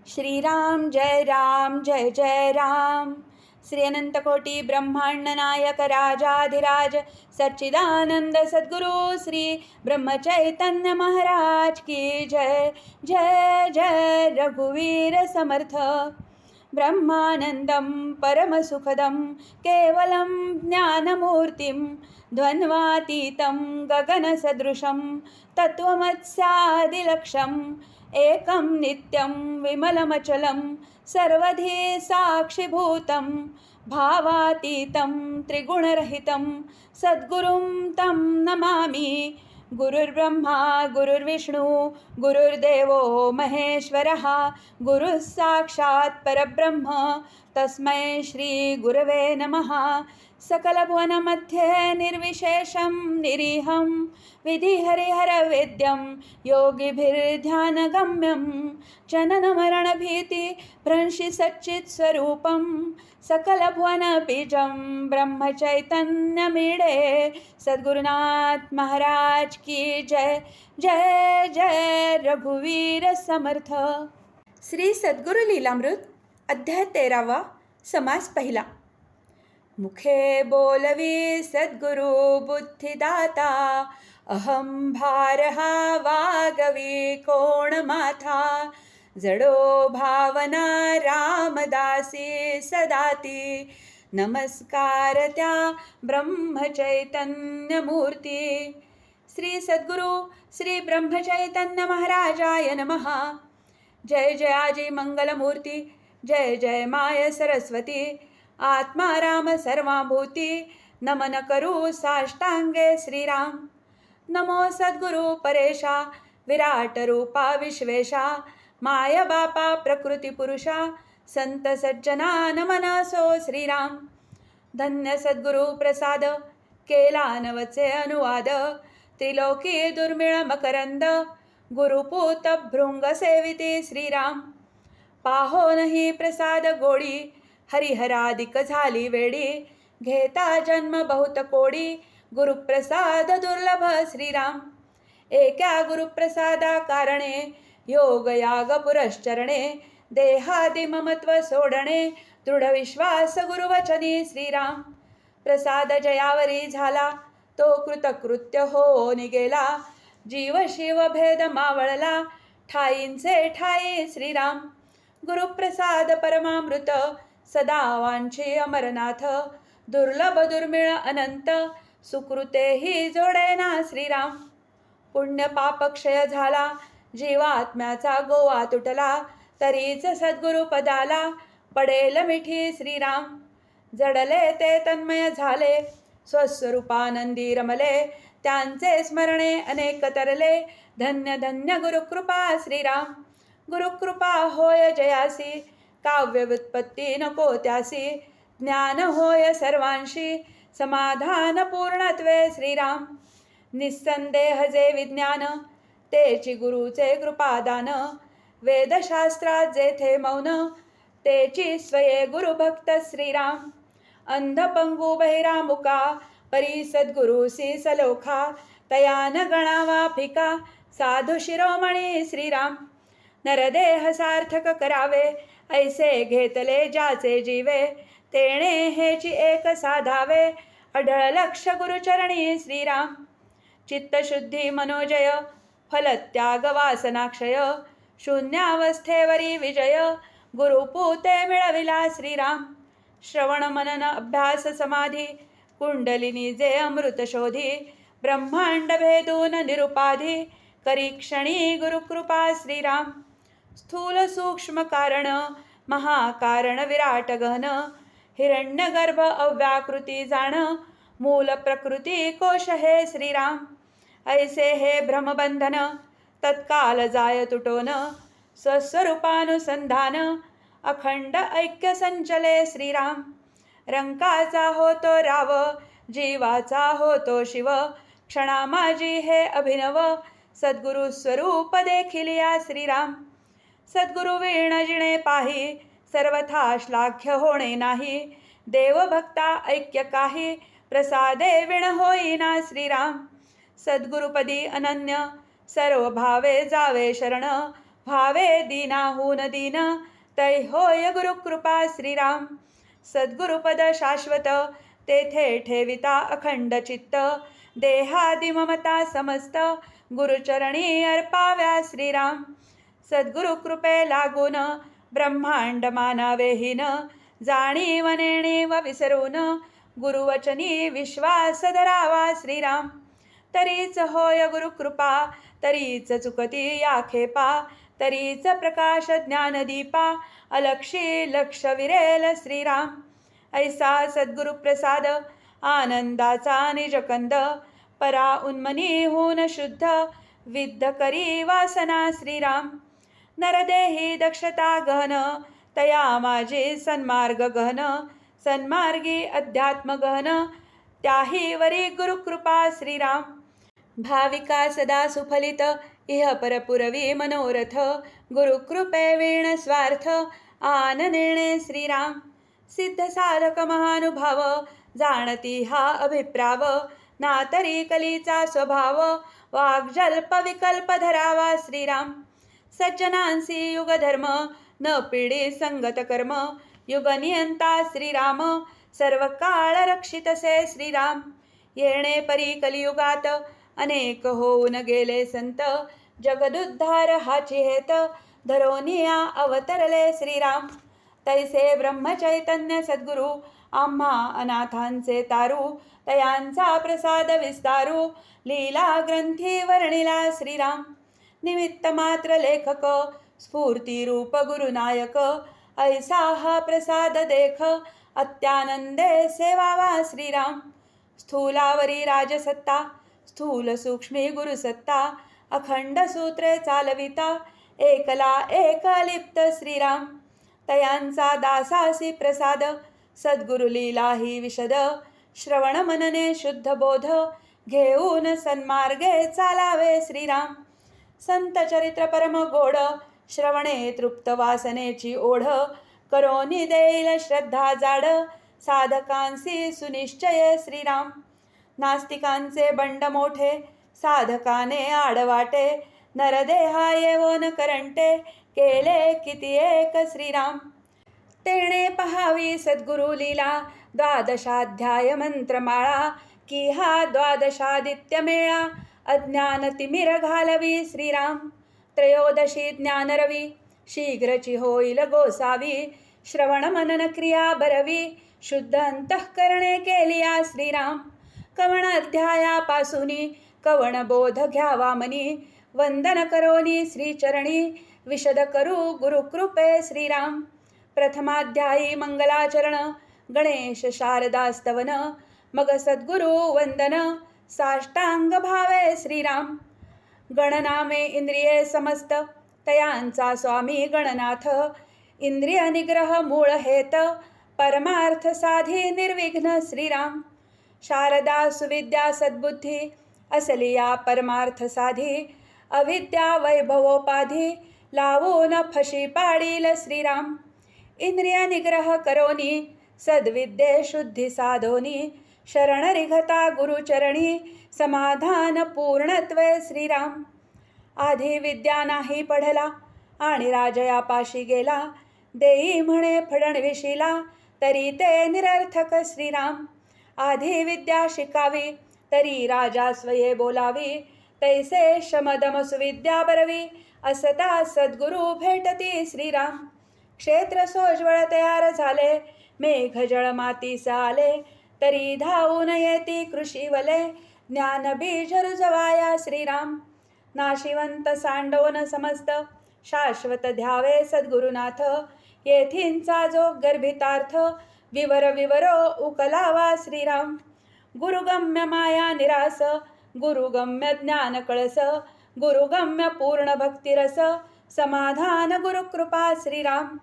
श्रीराम जय जय राम। श्री अनंतकोटी ब्रह्मांड नायक राजाधिराज सच्चिदानंद सद्गुरु श्री ब्रह्मचैतन्य महाराज की जय। जय जय रघुवीर समर्थ। ब्रह्मानंदं परमसुखदं केवलं ज्ञानमूर्तिं द्वन्द्वातीतं गगनसदृशं तत्त्वमस्यादिलक्ष्यम् एकं नित्यं विमलमचलं सर्वधी साक्षिभूतं भावातीतं त्रिगुणरहितं सद्गुरुं तं नमामि। गुरुर्ब्रह्मा गुरुर्विष्णु गुरुर्देवो महेश्वरः गुरुः साक्षात् परब्रह्म तस्मै श्री गुरवे नमः। सकलभुवनमध्ये निर्विशेषं निरीहं विधिहरिहरवेद्यं योगिभिर्ध्यानगम्यं जननमरणभीति भ्रंशि सच्चित्स्वरूपं सकलभुवनबीजं ब्रह्मचैतन्यमीडे सद्गुरुनाथ महाराज की जय। जय जय रघुवीर समर्थ। श्री सद्गुरु लीलामृत अध्याय 13 समास पहिला। मुखे बोलवी सद्गुरु बुद्धिदाता अहं भारहा वागवी कोण माथा जडो भावना रामदासी सदाती नमस्कार त्या ब्रह्मचैतन्य मूर्ती। श्री सद्गुरु श्री ब्रह्मचैतन्य महाराजाय नमः। जय जय आजी मंगलमूर्ती जय जय माय सरस्वती आत्मा राम सर्वाभूती नमन करू साष्टांगे श्रीराम। नमो सद्गुरु परेशा विराट रूपा विश्वेशा माय बापा प्रकृती पुरुषा संत सज्जना नमनसो श्रीराम। धन्य सद्गुरु प्रसाद केला नवचे अनुवाद त्रिलोकी दुर्मिळ मकरंद गुरुपूत भृंग सेविती श्रीराम। पाहो नाही प्रसाद गोडी हरिहरादिक झाली वेडी घेता जन्म बहुत कोडी गुरुप्रसाद दुर्लभ श्रीराम। एका गुरुप्रसादा कारणे योग याग पुरश्चरणे देहादि ममत्व सोडणे दृढ विश्वास गुरुवचनी श्रीराम। प्रसाद जयावरी झाला तो कृतकृत्य हो निगेला जीव शिव भेद मावळला ठाईंचे ठाई श्रीराम। गुरुप्रसाद परमामृत सदा वांछे अमरनाथ दुर्लभ दुर्मिळ अनंत सुकृते ही जोडेना श्रीराम। पुण्य पाप क्षय झाला जीवात्म्याचा गोवा तुटला तरीच सद्गुरु पदाला पडेल मिठी श्रीराम। जडले ते तन्मय झाले स्वस्वरूपानंदी रमले त्यांचे स्मरणे अनेक तरले धन्य धन्य गुरुकृपा श्रीराम। गुरुकृपा होय जयासी काव्य व्युत्पत्ती नको त्यासी ज्ञान होय सर्वांशी समाधान पूर्णत्वे श्रीराम। निस्संदेह जे विज्ञान तेची गुरुचे कृपादान वेदशास्त्रात जेथे मौन तेची स्वये गुरुभक्त श्रीराम। अंध पंगू बहिरामुका परी सद्गुरुसी सलोखा तयान गणावा फिका साधु शिरोमणी श्रीराम। नरदेह सार्थक करावे ऐसे घेतले ज्याचे जीवे तेणे हेची एक साधावे अढळ लक्ष गुरुचरणी श्रीराम। चित्तशुद्धी मनोजय फलत्याग वासनाक्षय शून्यावस्थेवरी विजय गुरुपूते मिळविला श्रीराम। श्रवण मनन अभ्यास समाधी कुंडलिनी जे अमृत शोधी ब्रह्मांड भेदून निरुपाधी करी क्षणी गुरुकृपा श्रीराम। स्थूल सूक्ष्म कारण महाकारण विराट गहन हिरण्यगर्भ अव्याकृती जाण मूल प्रकृती कोश हे श्रीराम। ऐसे हे भ्रमबंधन तत्काल जाय तुटोन स्वस्वरूपानुसंधान अखंड ऐक्य संचले श्रीराम। रंकाचा होतो राव जीवाचा होतो शिव क्षणा माझी हे अभिनव सद्गुरु स्वरूप देखिलिया श्रीराम। सद्गुरु वीण जिणे पाही सर्वथा श्लाघ्य होणे नाही देवभक्ता ऐक्य काही प्रसादे विण होईना श्रीराम। सद्गुरुपदी अनन्य सर्व भावे जावे शरण भावे दीनाहून दीन तै होय गुरुकृपा श्रीराम. सद्गुरुपद शाश्वत तेथे ठेविता अखंड चित्त, देहादि ममता समस्त गुरुचरणी अर्पाव्या श्रीराम. सद्गुरु कृपे लागून ब्रह्मांड मानावेहीन, जाणीव नेणीव विसरून गुरुवचनी विश्वास धरावा श्रीराम. तरीच होय गुरुकृपा, तरीच चुकती या खेपा, तरीच प्रकाश ज्ञानदीपा, अलक्षी लक्ष विरेल श्रीराम. ऐसा सद्गुरु प्रसाद आनंदाचा निजकंद, परा उन्मनी होऊन शुद्ध विद्ध करी वासना श्रीराम. नरदेही दक्षता गहन, तया माझी सन्मार्ग गहन, सन्मार्गी अध्यात्म गहन, त्याही वरी गुरुकृपा श्रीराम. भाविका सदा सुफलित इह परपुरवी मनोरथ, गुरुकृपे वीण स्वार्थ आन नेणे श्रीराम. सिद्ध साधक महानुभाव, जाणती हा अभिप्राव, ना तरी कलीचा स्वभाव, वाग्जल्प विकल्प धरावा श्रीराम. सज्जनांसी युगधर्म, न पिढी संगत कर्म, युगनियंता श्रीराम, सर्व काळ रक्षितसे श्रीराम. येणे परी कलियुगात अनेक होऊन गेले संत, जगदुद्धार हाची हेत धरोनिया अवतरले श्रीराम. तैसे ब्रह्मचैतन्य सद्गुरु आम्हा अनाथांचे तारू, तयांचा प्रसाद विस्तारू लीला ग्रंथी वर्णिला श्रीराम. निमित्त मात्र लेखक स्फूर्ती रूप गुरुनायक, ऐसा हा प्रसाद देख अत्यानंदे सेवावा श्रीराम. स्थूलावरी राजसत्ता, स्थूल सूक्ष्मी गुरुसत्ता, अखंड सूत्रे चालविता, एकला एक लिप्त श्रीराम. तयांचा दासासी प्रसाद, सद्गुरु लीला ही विशद, श्रवण मनने शुद्ध बोध, घेऊन सन्मार्गे चालावे श्रीराम. संत चरित्र परम गोड, श्रवणे तृप्त वासनेची ओढ, करोनी देईल श्रद्धा जाड, साधकांसी सुनिश्चय श्रीराम. नास्तिकांचे बंड मोठे, साधकाने आडवाटे, नरदेहा येवोन करंटे, केले किती एक श्रीराम. तेणे पहावी सद्गुरु लीला, द्वादशाध्याय मंत्रमाळा, की हा द्वादशादित्य मेळा, अज्ञान तिमिर घालवी श्रीराम. त्रयोदशी ज्ञानरवी, शीघ्रची होईल गोसावी, श्रवण मनन क्रिया बरवी, शुद्ध अंतःकरणे केलिया श्रीराम. कवण अध्यायापासूनी कवण बोध घ्यावा मनी, वंदन करोनी श्रीचरणी, विशद करू गुरुकृपे श्रीराम. प्रथमाध्यायी मंगलाचरण, गणेश शारदास्तवन, मग सद्गुरु वंदन, साष्टांग भावे श्रीराम. गणनामे इंद्रिये समस्त, तयांचा स्वामी गणनाथ, इंद्रिय निग्रह मूळ हेत, परमार्थ साधी निर्विघ्न श्रीराम. शारदा सुविद्या सद्बुद्धी, असली या परमार्थ साधी, अविद्या वैभवोपाधी, लावून फशी पाडील श्रीराम. इंद्रिय निग्रह करोनी, सद्विद्ये शुद्धी साधोनी, शरण रिघता गुरुचरणी, समाधान पूर्णत्वे श्रीराम. आधी विद्या नाही पढला, आणि राजयापाशी गेला, देई म्हणे फडणविशीला, तरी ते निरर्थक श्रीराम. आधी विद्या शिकावी, तरी राजा स्वये बोलावी, तैसे शमदम सुविद्या बरवी, असता सद्गुरु भेटती श्रीराम. क्षेत्र सोज्वळ तयार झाले, मेघ जळ मातीस आले, तरी धावून येती कृषीवले, ज्ञान बीज रुजवाया श्रीराम. नाशिवंत सांडोन समस्त, शाश्वत ध्यावे सद्गुरुनाथ, येथींचा जो गर्भितार्थ, विवर विवरो उकलावा श्रीराम. गुरुगम्य माया निरास, गुरुगम्य ज्ञान कळस, गुरुगम्य पूर्ण भक्तिरस, समाधान गुरुकृपा श्रीराम.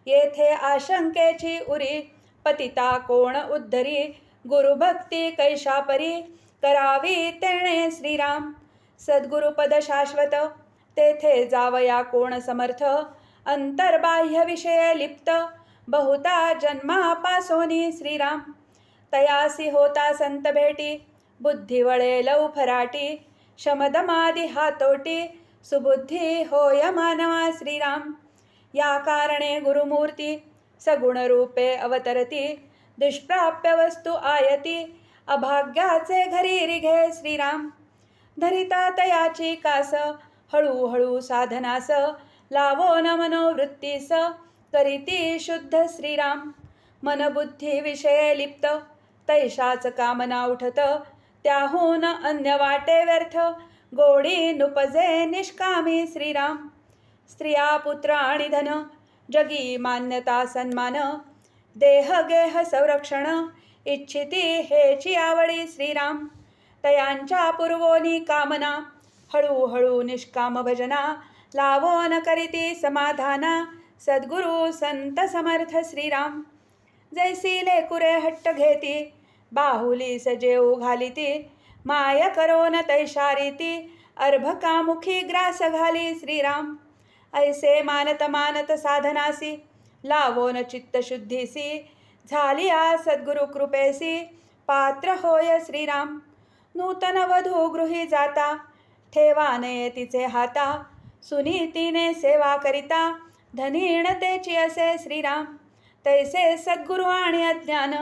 येथे आशंकेची उरी, पतिता कोण उद्धरी, गुरुभक्ती कैशापरी, करावी तेणे श्रीराम. सद्गुरुपद शाश्वत, तेथे जावया कोण समर्थ, अंतर्बाह्य विषय लिप्त, बहुता जन्मापासोनी श्रीराम. तयासी होता संत भेटी, बुद्धी वळे लव फराटी, शमदमादी हातोटी, सुबुद्धी होय मानवा श्रीराम. या कारणे गुरुमूर्ती सगुणरूपे अवतरती. दुष्प्राप्य वस्तू आयती अभाग्याचे घरी रिघे श्रीराम. धरिता तयाची कास हळूहळू साधनास. लावोन मनोवृत्तीस करीती शुद्ध श्रीराम. मनबुद्धी विषये लिप्त तैशाच कामना उठत. त्याहून अन्य वाटे व्यर्थ गोडी नुपजे निष्कामी श्रीराम. स्त्रिया पुत्र आणि धन जगी मान्यता सन्मान. देह गेह संरक्षण इच्छिती हेची आवडी श्रीराम. तयांच्या पूर्वोनी कामना हळूहळू निष्काम भजना. लावोन करीती समाधाना सद्गुरु संत समर्थ श्रीराम. जैसी लेकुरे हट्ट घेती बाहुली सजेऊ घालिती. माय करोन तैशारीती अर्भकामुखी ग्रास घाली श्रीराम. ऐसे मानत मानत साधनासी लावोन चित्तशुद्धीसी. झालिया सद्गुरु कृपेसी पात्र होय श्रीराम. नूतन वधू गृही जाता ठेवाने तिचे हाता. सुनीतीने सेवा करिता धनीण तेची असे श्रीराम. तैसे सद्गुरु आणि अज्ञान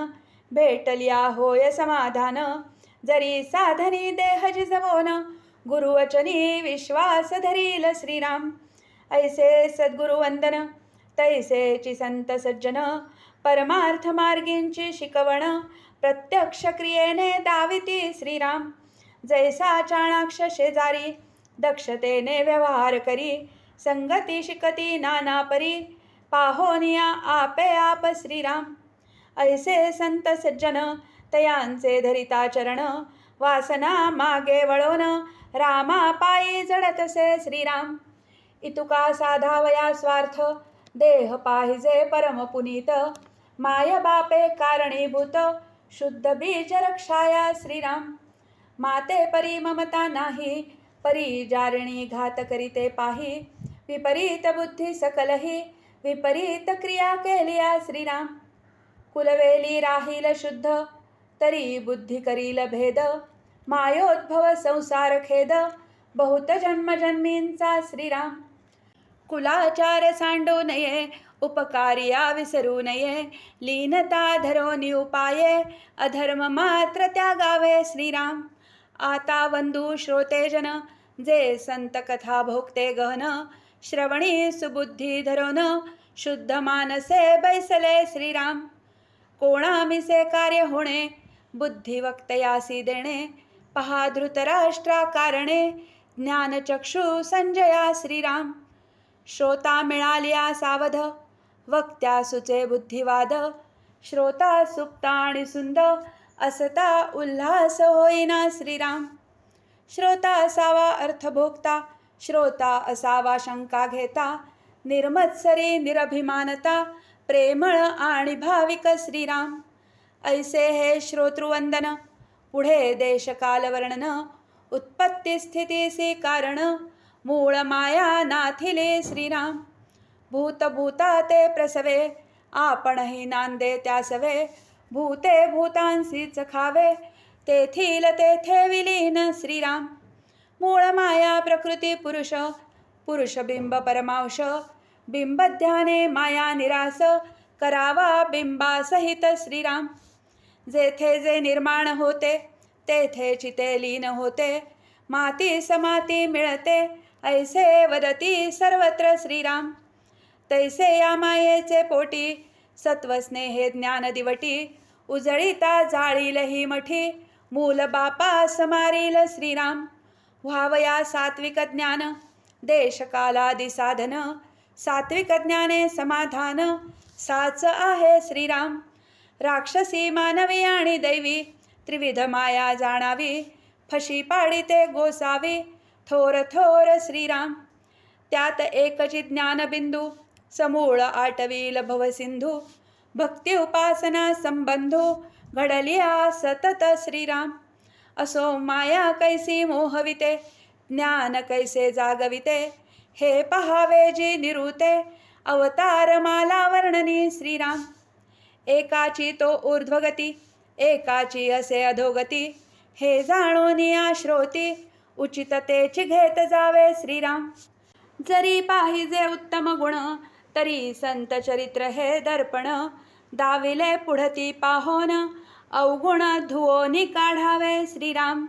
भेटलिया होय समाधान. जरी साधनी देह जिजवोन गुरुवचनी विश्वास धरील श्रीराम. ऐसे सद्गुरु वंदन तैसेची संत सज्जन. परमार्थ मार्गींची शिकवण प्रत्यक्ष क्रियेने दाविती श्रीराम. जैसा चाणाक्ष शेजारी दक्षतेने व्यवहार करी. संगती शिकती नाना परी पाहोनिया आपे आप श्रीराम. ऐसे संत सज्जन तयांचे धरिता चरण. वासना मागे वळोन रामा पायी जडतसे श्रीराम. इतुका साधावया स्वार्थ देह पाहिजे परम पुनीत. माय बापे कारणीभूत शुद्ध बीज रक्षाया श्रीराम. माते परी ममता नाही परी जारिणी घात करीते पाही. विपरीत बुद्धी सकलही विपरीत क्रिया केलिया श्रीराम. कुलवेली राहील शुद्ध तरी बुद्धी करील भेद. मायोद्भव संसार खेद बहुत जन्मजन्मींचा श्रीराम. कुलाचार सांडू नये उपकार्या विसरू नये. लीनता धरोनी उपाये अधर्म मात्र त्यागावे श्रीराम. आता वंदू श्रोतेजन जे संत कथा भोगते गहन. श्रवणी सुबुद्धी धरोन शुद्ध मानसे बैसले श्रीराम. कोणामिसे कार्य होणे बुद्धी वक्तयासी देणे. पहा धृतराष्ट्रा कारणे ज्ञानचक्षु संजया श्रीराम. श्रोता मिळालिया सावध वक्त्या सुचे बुद्धिवाद. श्रोता सुप्त आणि सुंद असता उल्हास होईना श्रीराम. श्रोता असावा अर्थभोगता श्रोता असावा शंका घेता. निर्मत्सरी निरभिमानता प्रेमळ आणि भाविक श्रीराम. ऐसे हे श्रोतृवंदन पुढे देशकाल वर्णन. उत्पत्ती स्थितीसी कारण मूळ माया नाथिले श्रीराम. भूतभूता ते प्रसवे आपणही नांदे त्यासवे. भूते भूतांसीच खावे तेथील तेथे विलीन श्रीराम. मूळ माया प्रकृती पुरुष पुरुष बिंब परमांश. बिंब ध्याने माया निरास करावा बिंबासहित श्रीराम. जेथे जे निर्माण होते तेथे चिते लीन होते. माती समाती मिळते ऐसे वदती सर्वत्र श्रीराम. तैसे या मायेचे पोटी सत्वस्नेहे ज्ञान दिवटी. उजळीता जाळील ही मठी मूल बापा समारील श्रीराम. व्हावया सात्विक ज्ञान देशकालादि साधन. सात्विक ज्ञाने समाधान साच आहे श्रीराम. राक्षसी मानवी आणि दैवी त्रिविध माया जाणावी. फशी पाडिते गोसावी थोर थोर श्रीराम. त्यात एकची ज्ञानबिंदू समूळ आटवील भवसिंधू. भक्ती उपासना संबंधू घडलिया सतत श्रीराम. असो माया कैसी मोहविते ज्ञान कैसे जागविते. हे पहावे जी निरुते अवतार माला वर्णनी श्रीराम. एकाची तो ऊर्ध्वगती एकाची असे अधोगती. हे जाणून या श्रोती उचित तेची घेत जावे श्रीराम. जरी पाहिजे उत्तम गुण तरी संत चरित्र हे दर्पण. दाविले पुढती पाहोन अवगुण धुवोनी काढावे श्रीराम.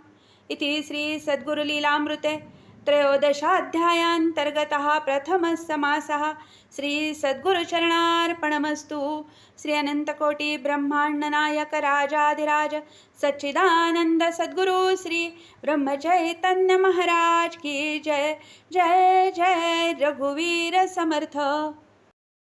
इति श्री सद्गुरु लीलामृते त्रयोदशाध्यायान्तर्गतः प्रथमः समासः. श्री सद्गुरुचरणार्पणमस्तु. श्री अनंतकोटी ब्रह्मांड नायक राजाधिराज सच्चिदानंद सद्गुरु श्री ब्रह्मचैतन्य महाराज की जय. जय जय रघुवीर समर्थ.